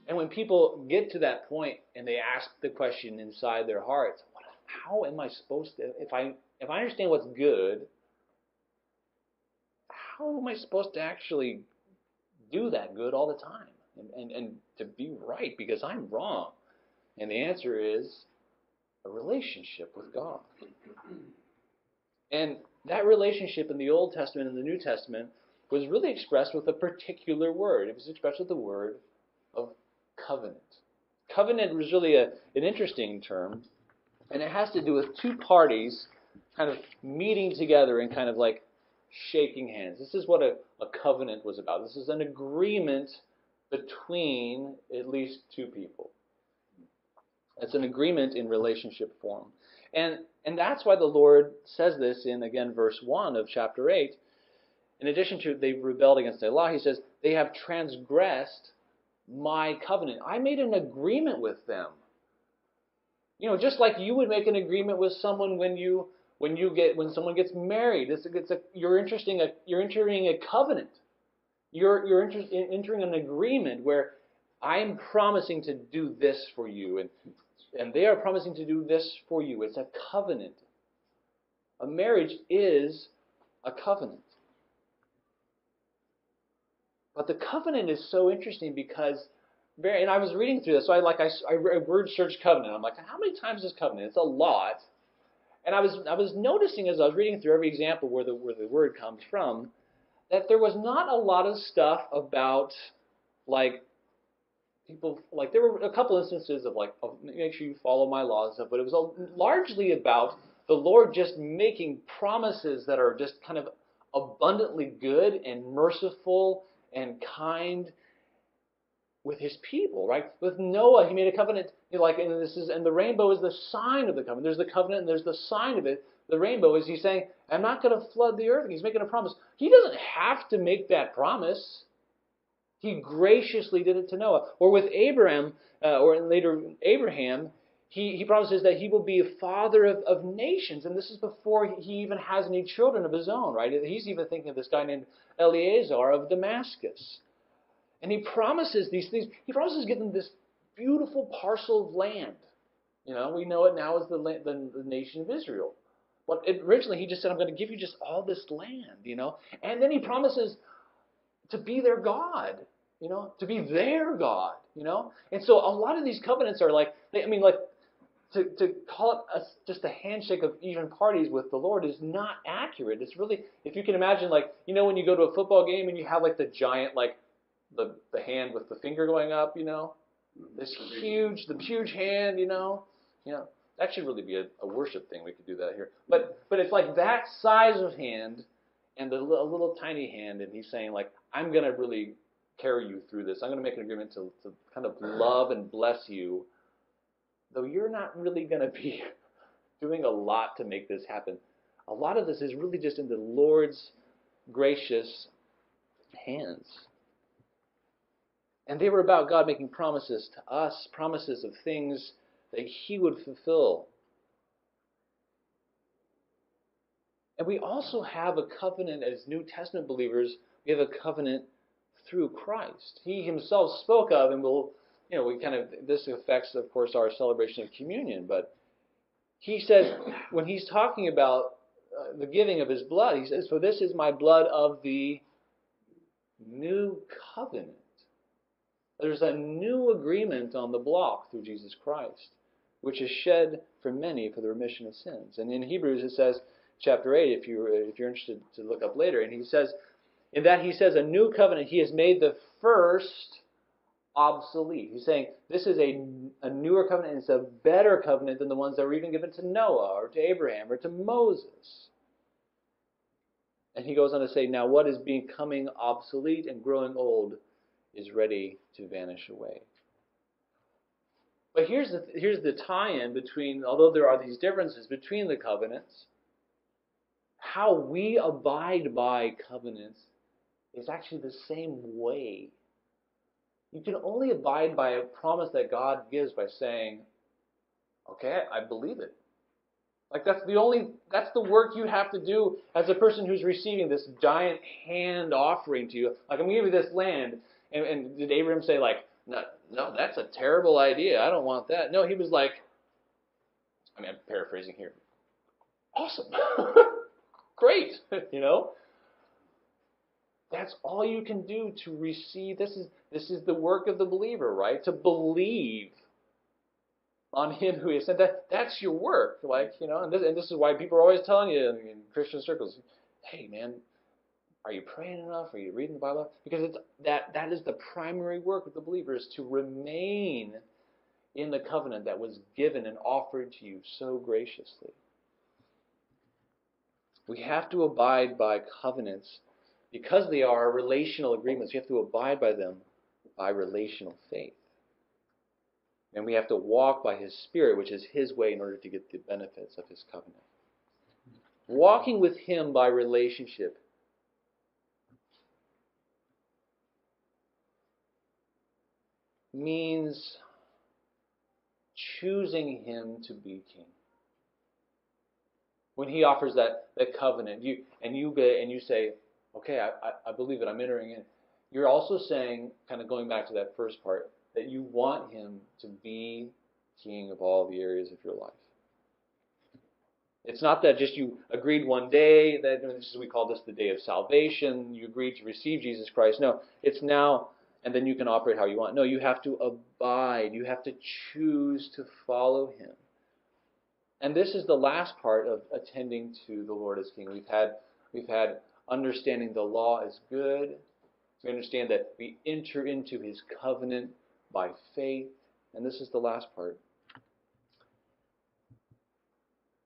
And when people get to that point and they ask the question inside their hearts, how am I supposed to, if I understand what's good, how am I supposed to actually do that good all the time and to be right because I'm wrong? And the answer is a relationship with God. And that relationship in the Old Testament and the New Testament was really expressed with a particular word. It was expressed with the word of covenant. Covenant was really an interesting term, and it has to do with two parties kind of meeting together and kind of like shaking hands. This is what a covenant was about. This is an agreement between at least two people. It's an agreement in relationship form. And that's why the Lord says this in, again, verse 1 of chapter 8. In addition to they've rebelled against the law, he says, they have transgressed my covenant. I made an agreement with them. You know, just like you would make an agreement with someone when someone gets married. You're entering a covenant. You're entering an agreement where I'm promising to do this for you, and they are promising to do this for you. It's a covenant. A marriage is a covenant. But the covenant is so interesting because, and I was reading through this, so I word search covenant. I'm like, how many times is covenant? It's a lot. And I was noticing as I was reading through every example where the word comes from, that there was not a lot of stuff about like people, like there were a couple instances of like, oh, make sure you follow my laws and stuff, but it was largely about the Lord just making promises that are just kind of abundantly good and merciful and kind with his people, right? With Noah, he made a covenant, and the rainbow is the sign of the covenant. There's the covenant and there's the sign of it. The rainbow is he's saying, I'm not going to flood the earth. He's making a promise. He doesn't have to make that promise. He graciously did it to Noah. Or with Abraham, or later Abraham, he promises that he will be a father of nations. And this is before he even has any children of his own, right? He's even thinking of this guy named Eleazar of Damascus. And he promises these things. He promises to give them this beautiful parcel of land. You know, we know it now as the nation of Israel. But originally he just said, I'm going to give you just all this land, you know. And then he promises to be their God, you know, to be their God, you know. And so a lot of these covenants are to call it just a handshake of even parties with the Lord is not accurate. It's really, if you can imagine, like, you know, when you go to a football game and you have like the giant, like the hand with the finger going up, you know, the huge hand, you know, that should really be a worship thing. We could do that here. But it's like that size of hand and a little tiny hand, and he's saying, like, I'm going to really carry you through this. I'm going to make an agreement to kind of love and bless you, though you're not really going to be doing a lot to make this happen. A lot of this is really just in the Lord's gracious hands. And they were about God making promises to us, promises of things that he would fulfill. And we also have a covenant as New Testament believers. We have a covenant through Christ. He himself spoke of, and this affects, of course, our celebration of communion. But he says, when he's talking about the giving of his blood, he says, for this is my blood of the new covenant. There's a new agreement on the block through Jesus Christ, which is shed for many for the remission of sins. And in Hebrews it says, chapter 8, if you're interested to look up later, and he says a new covenant, he has made the first obsolete. He's saying this is a newer covenant, and it's a better covenant than the ones that were even given to Noah or to Abraham or to Moses. And he goes on to say, now what is becoming obsolete and growing old is ready to vanish away. But here's the tie-in between, although there are these differences between the covenants, how we abide by covenants is actually the same way. You can only abide by a promise that God gives by saying, okay, I believe it. Like that's the work you have to do as a person who's receiving this giant hand offering to you. Like, I'm going to give you this land. And did Abraham say, like, no, that's a terrible idea. I don't want that. No, he was like, I mean, I'm paraphrasing here. Awesome. Great. That's all you can do to receive. This is the work of the believer, right? To believe on Him who is sent. That's your work, and this is why people are always telling you in Christian circles, hey, man, are you praying enough? Are you reading the Bible? Because that is the primary work of the believer, is to remain in the covenant that was given and offered to you so graciously. We have to abide by covenants because they are relational agreements. We have to abide by them by relational faith. And we have to walk by His Spirit, which is His way, in order to get the benefits of His covenant. Walking with Him by relationship means choosing Him to be King. When He offers that covenant, you say, okay, I believe it, I'm entering in. You're also saying, kind of going back to that first part, that you want Him to be King of all the areas of your life. It's not that just you agreed one day, that we call this the day of salvation, you agreed to receive Jesus Christ. No, it's now, and then you can operate how you want. No, you have to abide. You have to choose to follow Him. And this is the last part of attending to the Lord as King. We've had understanding the law is good. We understand that we enter into His covenant by faith. And this is the last part.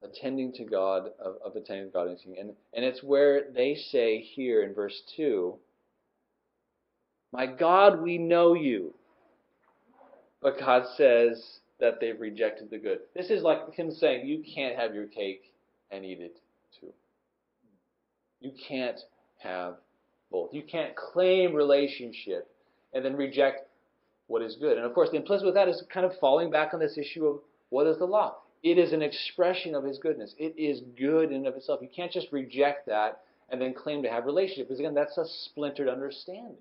Attending to God, of attending to God as King. And it's where they say here in verse 2, my God, we know you. But God says that they've rejected the good. This is like Him saying, you can't have your cake and eat it too. You can't have both. You can't claim relationship and then reject what is good. And of course, the implicit with that is kind of falling back on this issue of what is the law. It is an expression of His goodness. It is good in and of itself. You can't just reject that and then claim to have relationship, because again, that's a splintered understanding.